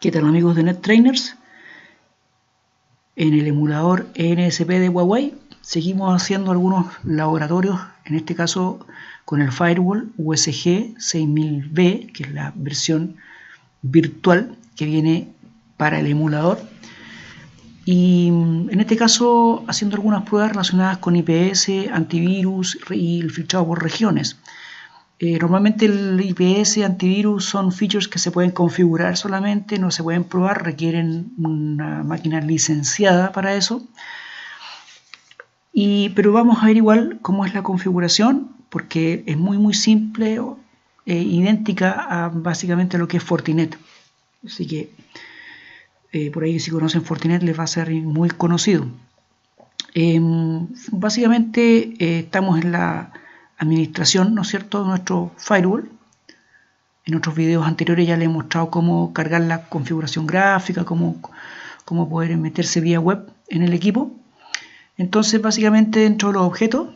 ¿Qué tal amigos de NetTrainers? En el emulador ENSP de Huawei seguimos haciendo algunos laboratorios, en este caso con el firewall USG 6000B, que es la versión virtual que viene para el emulador. Y en este caso haciendo algunas pruebas relacionadas con IPS, antivirus y el filtrado por regiones. Normalmente el IPS, antivirus son features que se pueden configurar solamente, no se pueden probar, requieren una máquina licenciada para eso. Pero vamos a ver igual cómo es la configuración, porque es muy simple, idéntica a básicamente lo que es Fortinet. Así que por ahí si conocen Fortinet les va a ser muy conocido. Básicamente estamos en la administración, ¿no es cierto?, de nuestro firewall. En otros videos anteriores ya les he mostrado cómo cargar la configuración gráfica, cómo poder meterse vía web en el equipo. Entonces básicamente dentro de los objetos,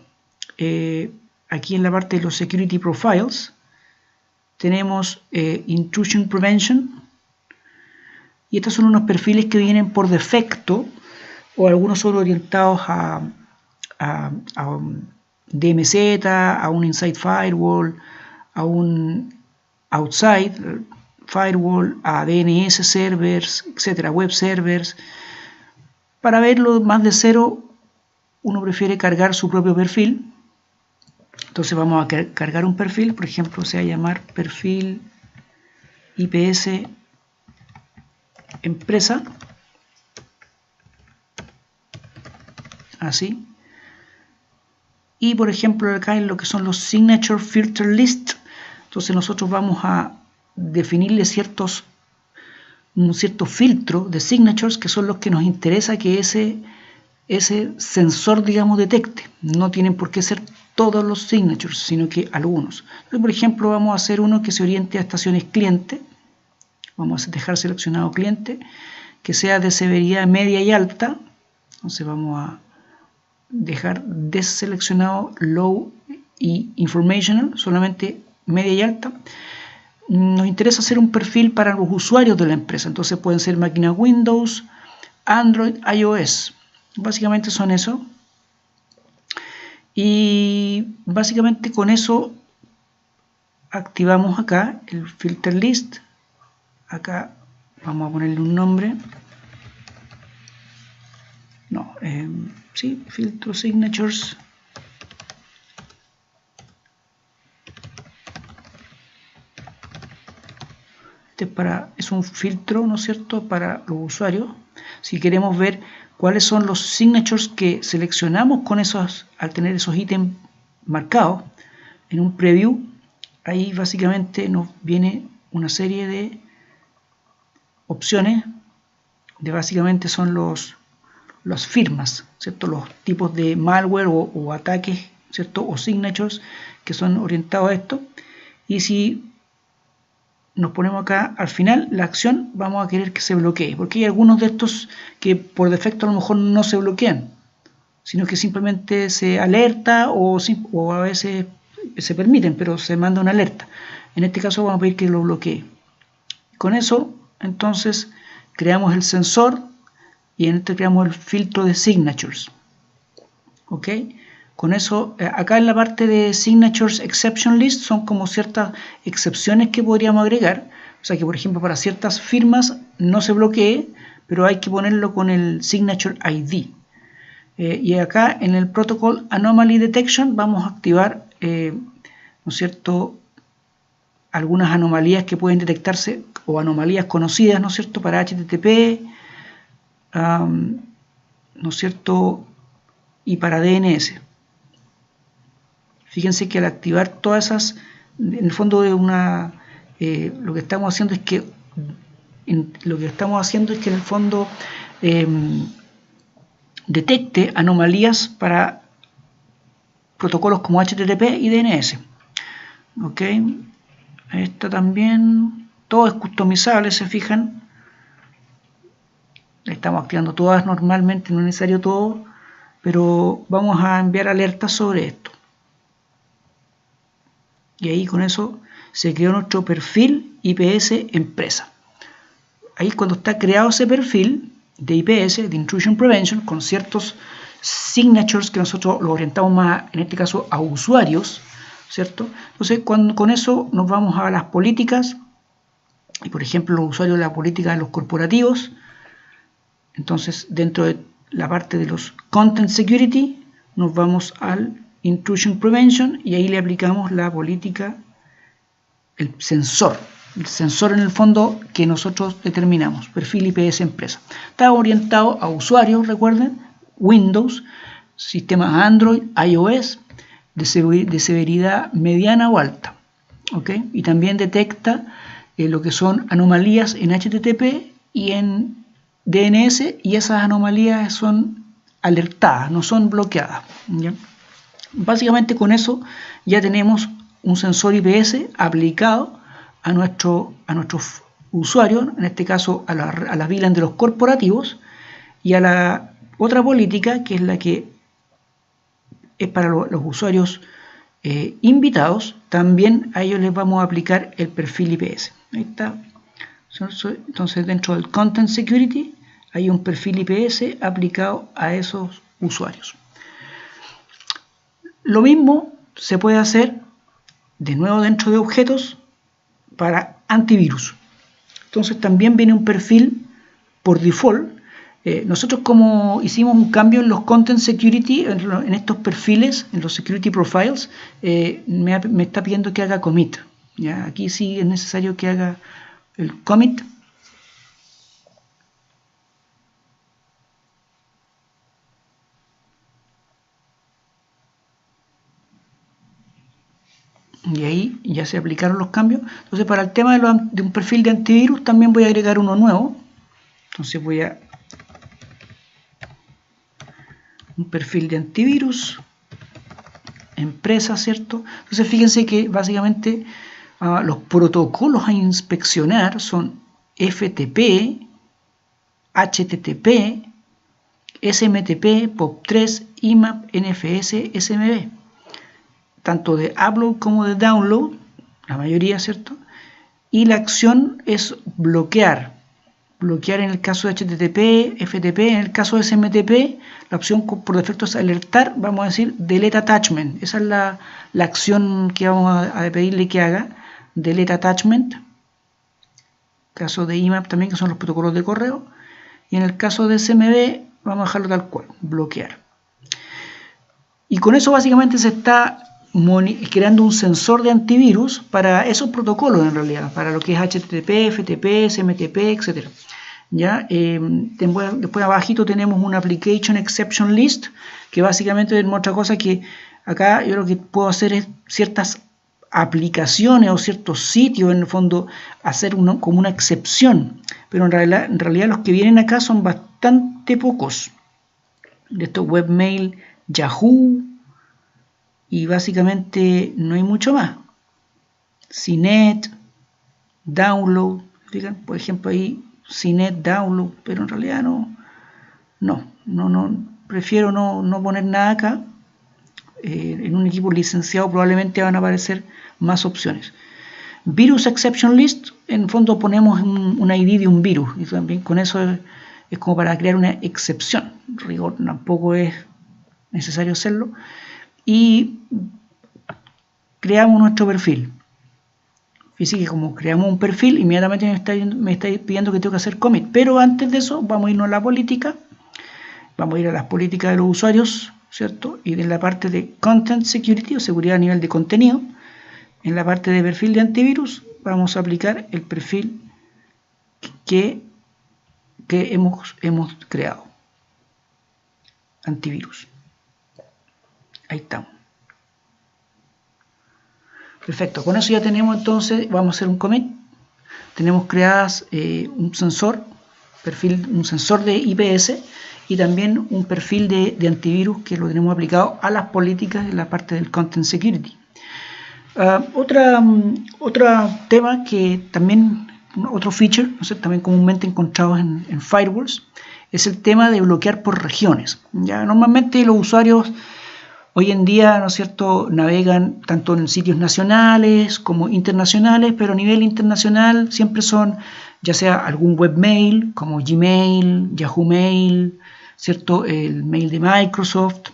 aquí en la parte de los security profiles tenemos intrusion prevention, y estos son unos perfiles que vienen por defecto, o algunos son orientados a DMZ, a un inside firewall, a un outside firewall, a DNS servers, etcétera, web servers. Para verlo más de cero, uno prefiere cargar su propio perfil. Entonces vamos a cargar un perfil, por ejemplo, se va a llamar perfil IPS empresa, así. Y por ejemplo acá en lo que son los signature filter list, entonces nosotros vamos a definirle un cierto filtro de signatures que son los que nos interesa que ese sensor, digamos, detecte. No tienen por qué ser todos los signatures, sino que algunos. Entonces, por ejemplo, vamos a hacer uno que se oriente a estaciones cliente. Vamos a dejar seleccionado cliente, que sea de severidad media y alta. Entonces vamos a dejar deseleccionado low y informational, solamente media y alta. Nos interesa hacer un perfil para los usuarios de la empresa, entonces pueden ser máquinas Windows, Android, iOS. Básicamente son eso. Y básicamente con eso activamos acá el filter list. Acá vamos a ponerle un nombre. No, sí, filtro signatures. Es un filtro, ¿no es cierto?, para los usuarios. Si queremos ver cuáles son los signatures que seleccionamos con al tener esos ítems marcados en un preview, ahí básicamente nos viene una serie de opciones de básicamente son las firmas, ¿cierto?, los tipos de malware o ataques, ¿cierto?, o signatures que son orientados a esto. Y si nos ponemos acá al final, la acción, vamos a querer que se bloquee, porque hay algunos de estos que por defecto a lo mejor no se bloquean, sino que simplemente se alerta o a veces se permiten, pero se manda una alerta. En este caso vamos a pedir que lo bloquee. Con eso, entonces, creamos el sensor y en este creamos el filtro de signatures. ¿Ok? Con eso, acá en la parte de Signatures Exception List son como ciertas excepciones que podríamos agregar. O sea que, por ejemplo, para ciertas firmas no se bloquee, pero hay que ponerlo con el Signature ID. Y acá en el Protocol Anomaly Detection vamos a activar, ¿no es cierto?, algunas anomalías que pueden detectarse o anomalías conocidas, ¿no es cierto?, para HTTP, ¿no es cierto?, y para DNS. Fíjense que al activar todas esas, en el fondo de lo que estamos haciendo es que en el fondo detecte anomalías para protocolos como HTTP y DNS. Ok, esta también, todo es customizable, se fijan. Estamos activando todas normalmente, no es necesario todo, pero vamos a enviar alertas sobre esto. Y ahí con eso se creó nuestro perfil IPS empresa. ahí cuando está creado ese perfil de IPS, de Intrusion Prevention, con ciertos signatures que nosotros lo orientamos más, en este caso, a usuarios, ¿cierto? Entonces, con eso nos vamos a las políticas, y por ejemplo, los usuarios de la política de los corporativos. Entonces, dentro de la parte de los Content Security, nos vamos al Intrusion Prevention y ahí le aplicamos la política, el sensor en el fondo que nosotros determinamos, perfil IPS empresa. Está orientado a usuarios, recuerden, Windows, sistemas Android, iOS, de severidad mediana o alta. ¿Okay? Y también detecta lo que son anomalías en HTTP y en DNS, y esas anomalías son alertadas, no son bloqueadas. ¿Ya? Básicamente con eso ya tenemos un sensor IPS aplicado a nuestros usuarios, en este caso a las VLAN de los corporativos, y a la otra política, que es la que es para los usuarios invitados, también a ellos les vamos a aplicar el perfil IPS. Ahí está. Entonces, dentro del Content Security hay un perfil IPS aplicado a esos usuarios. Lo mismo se puede hacer de nuevo dentro de objetos para antivirus. Entonces también viene un perfil por default. Nosotros, como hicimos un cambio en los Content Security, en estos perfiles, en los Security Profiles, me está pidiendo que haga commit. ¿Ya? Aquí sí es necesario que haga el commit. Y ahí ya se aplicaron los cambios. Entonces, para el tema de un perfil de antivirus también voy a agregar uno nuevo. Entonces voy a un perfil de antivirus, empresa, ¿cierto? Entonces fíjense que básicamente los protocolos a inspeccionar son FTP, HTTP, SMTP, POP3, IMAP, NFS, SMB. Tanto de upload como de download, la mayoría, ¿cierto? Y la acción es bloquear. Bloquear en el caso de HTTP, FTP, en el caso de SMTP, la opción por defecto es alertar, vamos a decir delete attachment. Esa es la acción que vamos a pedirle que haga, delete attachment. Caso de IMAP también, que son los protocolos de correo. Y en el caso de SMB, vamos a dejarlo tal cual, bloquear. Y con eso básicamente se está creando un sensor de antivirus para esos protocolos, en realidad, para lo que es HTTP, FTP, SMTP, etc. ¿Ya? Después abajito tenemos una Application Exception List, que básicamente demuestra cosas que acá yo lo que puedo hacer es ciertas aplicaciones o ciertos sitios, en el fondo, hacer como una excepción, pero en realidad los que vienen acá son bastante pocos. De estos webmail, Yahoo, y básicamente no hay mucho más. CNET, download, ¿fijan? Por ejemplo ahí CNET download, pero en realidad no, prefiero no poner nada acá. En un equipo licenciado probablemente van a aparecer más opciones. Virus Exception List, en el fondo ponemos un ID de un virus, y también con eso es como para crear una excepción. Rigor, tampoco es necesario hacerlo. Y creamos nuestro perfil. Fíjense que como creamos un perfil, inmediatamente me está pidiendo que tengo que hacer commit. Pero antes de eso, vamos a irnos a la política. Vamos a ir a las políticas de los usuarios, ¿cierto? Y en la parte de Content Security o seguridad a nivel de contenido, en la parte de perfil de antivirus, vamos a aplicar el perfil que hemos creado. Antivirus. Ahí estamos. Perfecto, con eso ya tenemos entonces, vamos a hacer un commit. Tenemos creadas un sensor de IPS y también un perfil de antivirus que lo tenemos aplicado a las políticas en la parte del Content Security. Otro tema que también, otro feature, ¿no sé?, también comúnmente encontrados en firewalls, es el tema de bloquear por regiones. Ya normalmente los usuarios hoy en día, ¿no es cierto?, navegan tanto en sitios nacionales como internacionales, pero a nivel internacional siempre son ya sea algún webmail como Gmail, Yahoo Mail, ¿cierto? El mail de Microsoft,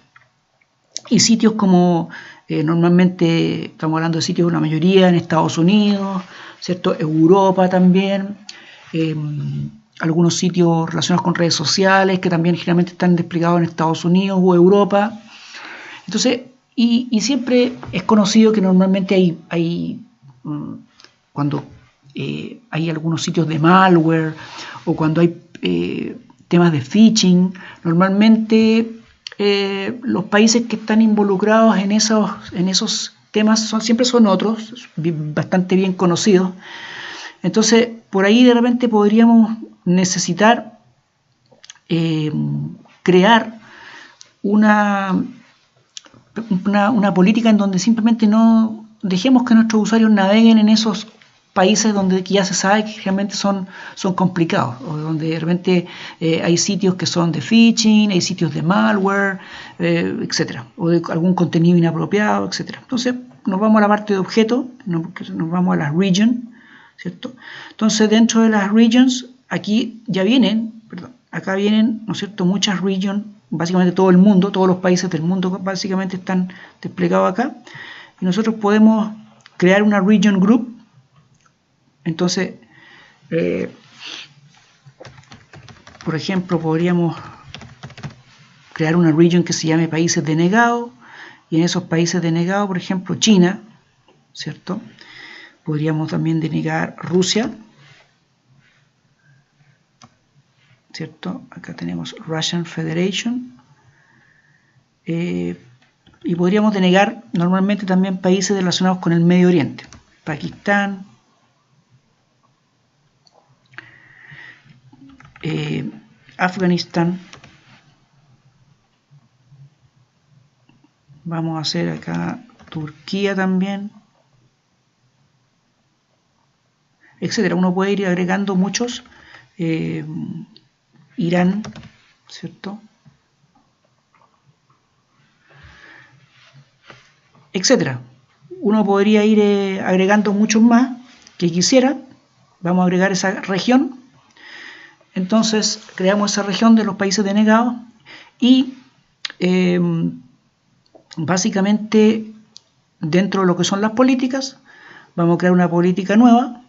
y sitios como normalmente estamos hablando de sitios, la mayoría en Estados Unidos, ¿cierto? Europa también, algunos sitios relacionados con redes sociales que también generalmente están desplegados en Estados Unidos o Europa. Entonces, y siempre es conocido que normalmente cuando hay algunos sitios de malware o cuando hay temas de phishing, normalmente los países que están involucrados en esos temas siempre son otros, bastante bien conocidos. Entonces, por ahí de repente podríamos necesitar crear una política en donde simplemente no dejemos que nuestros usuarios naveguen en esos países donde ya se sabe que realmente son complicados, o donde de repente hay sitios que son de phishing, hay sitios de malware, etcétera, o de algún contenido inapropiado, etcétera. Entonces nos vamos a la parte de objetos, nos vamos a las regions, ¿cierto? Entonces dentro de las regions, aquí ya vienen, acá vienen, ¿no es cierto?, muchas regions, básicamente todo el mundo, todos los países del mundo básicamente están desplegados acá, y nosotros podemos crear una region group. Entonces, por ejemplo, podríamos crear una region que se llame países denegados, y en esos países denegados, por ejemplo, China, ¿cierto? Podríamos también denegar Rusia, ¿cierto? Acá tenemos Russian Federation, y podríamos denegar normalmente también países relacionados con el Medio Oriente, Pakistán, Afganistán. Vamos a hacer acá Turquía también, etcétera. Uno puede ir agregando muchos, Irán, ¿cierto?, etcétera. Uno podría ir agregando muchos más que quisiera. Vamos a agregar esa región. Entonces creamos esa región de los países denegados y básicamente dentro de lo que son las políticas vamos a crear una política nueva,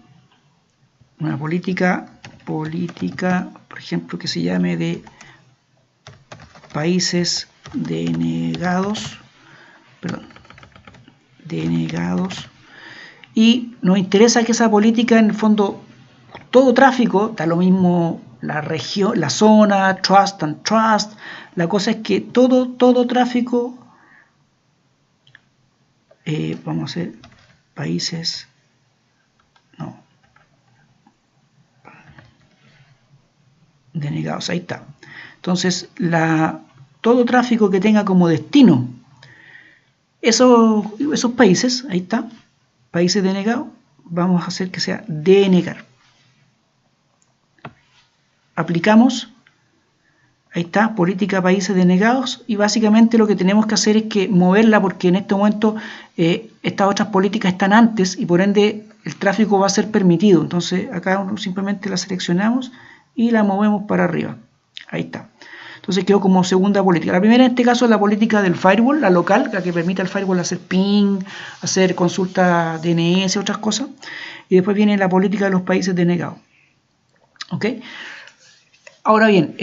una política, por ejemplo, que se llame de países denegados, y nos interesa que esa política, en el fondo, todo tráfico, da lo mismo la región, la zona, trust and trust, la cosa es que todo tráfico, vamos a hacer países, denegados, ahí está. Entonces, todo tráfico que tenga como destino esos países, ahí está, países denegados, vamos a hacer que sea denegar. Aplicamos, ahí está, política países denegados, y básicamente lo que tenemos que hacer es que moverla, porque en este momento estas otras políticas están antes y por ende el tráfico va a ser permitido. Entonces acá simplemente la seleccionamos y la movemos para arriba, ahí está. Entonces quedó como segunda política. La primera en este caso es la política del firewall, la local, la que permite al firewall hacer ping, hacer consulta DNS, otras cosas. Y después viene la política de los países denegados. ¿Ok? Ahora bien,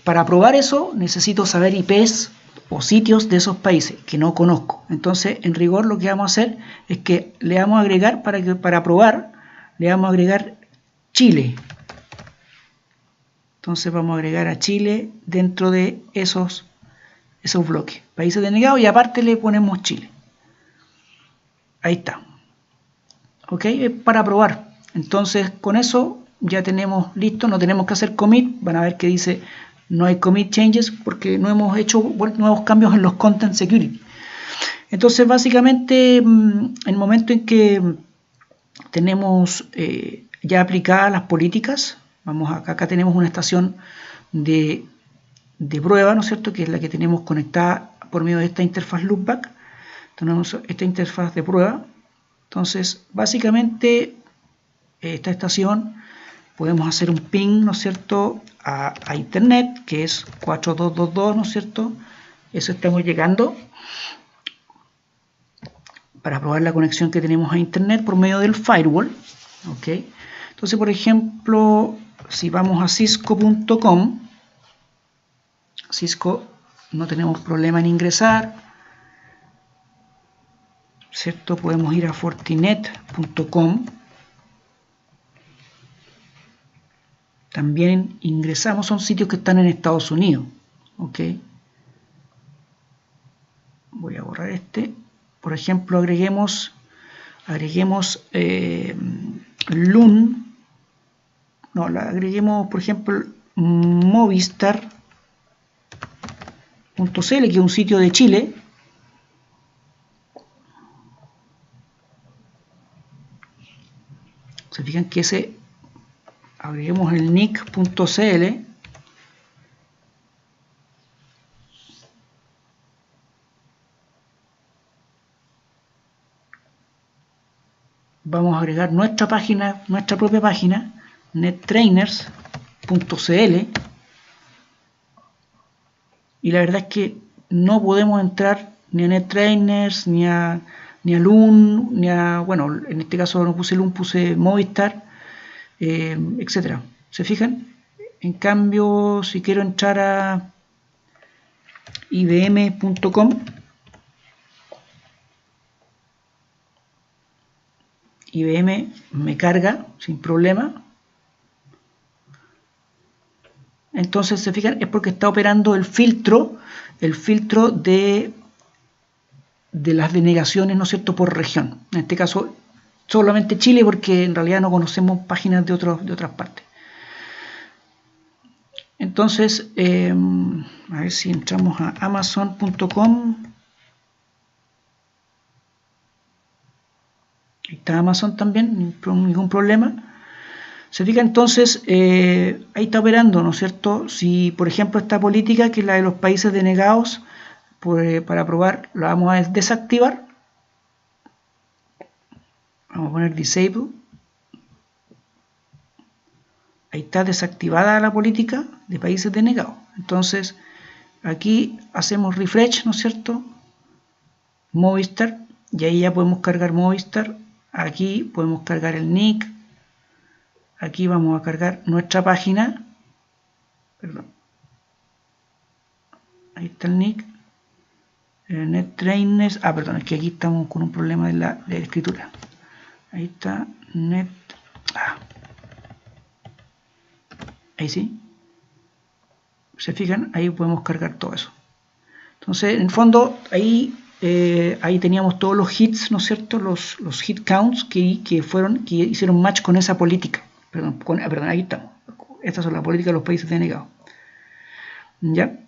para probar eso necesito saber IPs o sitios de esos países que no conozco. Entonces, en rigor, lo que vamos a hacer es que le vamos a agregar, para probar, le vamos a agregar Chile. Entonces vamos a agregar a Chile dentro de esos bloques. Países denegados, y aparte le ponemos Chile. Ahí está. ¿Ok? Es para probar. Entonces con eso ya tenemos listo. No tenemos que hacer commit. Van a ver que dice no hay commit changes porque no hemos hecho nuevos cambios en los content security. Entonces básicamente en el momento en que tenemos ya aplicadas las políticas, acá tenemos una estación de prueba, ¿no es cierto?, que es la que tenemos conectada por medio de esta interfaz loopback. Tenemos esta interfaz de prueba. Entonces, básicamente esta estación, podemos hacer un ping, ¿no es cierto?, a internet, que es 4222, ¿no es cierto? Eso estamos llegando para probar la conexión que tenemos a internet por medio del firewall. ¿Ok? Entonces, por ejemplo, si vamos a cisco.com, Cisco no tenemos problema en ingresar, ¿cierto? Podemos ir a fortinet.com, también ingresamos, son sitios que están en Estados Unidos. ¿Ok? Voy a borrar este. Por ejemplo, agreguemos LUN, no, agreguemos, por ejemplo, Movistar.cl, que es un sitio de Chile. Se fijan que ese, agreguemos el nick.cl. Vamos a agregar nuestra página, nuestra propia página, nettrainers.cl, y la verdad es que no podemos entrar ni a NetTrainers, ni a LUN, ni a, bueno, en este caso no puse LUN, puse Movistar, etcétera. ¿Se fijan? En cambio, si quiero entrar a ibm.com, IBM me carga sin problema. Entonces, se fijan, es porque está operando el filtro de las denegaciones, ¿no es cierto?, por región. En este caso, solamente Chile, porque en realidad no conocemos páginas de otras partes. Entonces, a ver si entramos a amazon.com. Ahí está Amazon también, ningún problema. Se fija entonces, ahí está operando, ¿no es cierto? Si, por ejemplo, esta política, que es la de los países denegados, para probar, la vamos a desactivar. Vamos a poner disable. Ahí está desactivada la política de países denegados. Entonces, aquí hacemos refresh, ¿no es cierto? Movistar, y ahí ya podemos cargar Movistar. Aquí podemos cargar el nick. Aquí vamos a cargar nuestra página. Perdón. Ahí está el nick. NetTrainers. Perdón, es que aquí estamos con un problema de la escritura. Ahí está Net. Ahí sí. Se fijan, ahí podemos cargar todo eso. Entonces, en el fondo, ahí teníamos todos los hits, ¿no es cierto? Los hit counts que hicieron match con esa política. Perdón, ahí estamos. Estas son las políticas de los países denegados. ¿Ya?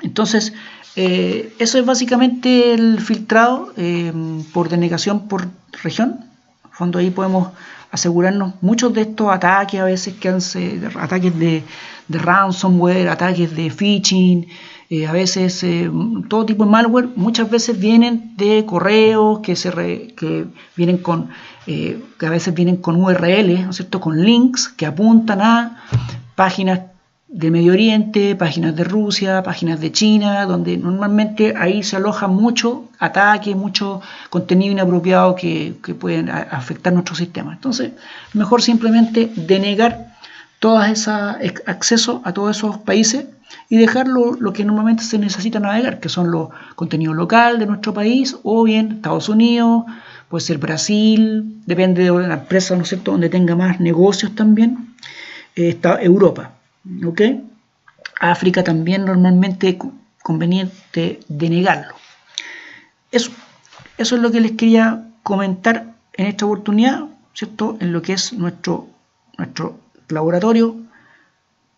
Entonces, eso es básicamente el filtrado por denegación por región. En el fondo, ahí podemos asegurarnos muchos de estos ataques, a veces ataques de ransomware, ataques de phishing, a veces todo tipo de malware, muchas veces vienen de correos que vienen con que a veces vienen con URLs, ¿no es cierto?, con links que apuntan a páginas de Medio Oriente, páginas de Rusia, páginas de China, donde normalmente ahí se aloja mucho ataque, mucho contenido inapropiado que pueden afectar nuestro sistema. Entonces, mejor simplemente denegar todo ese acceso a todos esos países y dejar lo que normalmente se necesita navegar, que son los contenidos locales de nuestro país, o bien Estados Unidos, puede ser Brasil, depende de la empresa, ¿no es cierto?, donde tenga más negocios también, está Europa. ¿Ok? África también normalmente es conveniente denegarlo. Eso es lo que les quería comentar en esta oportunidad, ¿cierto?, en lo que es nuestro laboratorio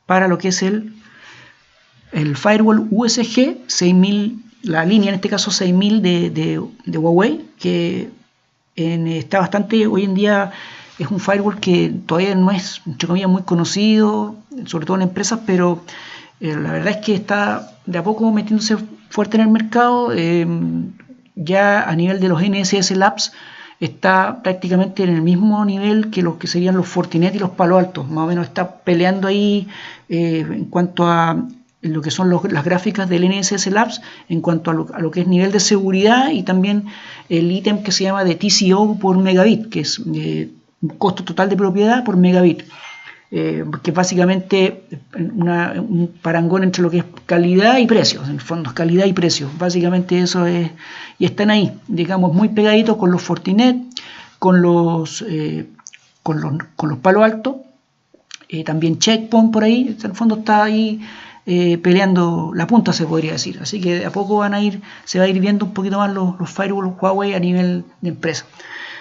para lo que es el firewall USG 6000, la línea en este caso 6000 de Huawei, que está bastante, hoy en día es un firewall que todavía no es, entre comillas, muy conocido, sobre todo en empresas, pero la verdad es que está de a poco metiéndose fuerte en el mercado. Ya a nivel de los NSS Labs está prácticamente en el mismo nivel que los que serían los Fortinet y los Palo Alto, más o menos está peleando ahí en cuanto a lo que son las gráficas del NSS Labs, en cuanto a lo que es nivel de seguridad y también el ítem que se llama de TCO por megabit, que es un costo total de propiedad por megabit. Que es básicamente un parangón entre lo que es calidad y precios, en el fondo es calidad y precios, básicamente eso es, y están ahí, digamos, muy pegaditos con los Fortinet, con los Palo Alto, también Checkpoint por ahí, en el fondo está ahí peleando la punta, se podría decir, así que de a poco se va a ir viendo un poquito más los firewalls Huawei a nivel de empresa.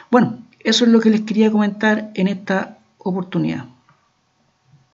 Bueno, eso es lo que les quería comentar en esta oportunidad.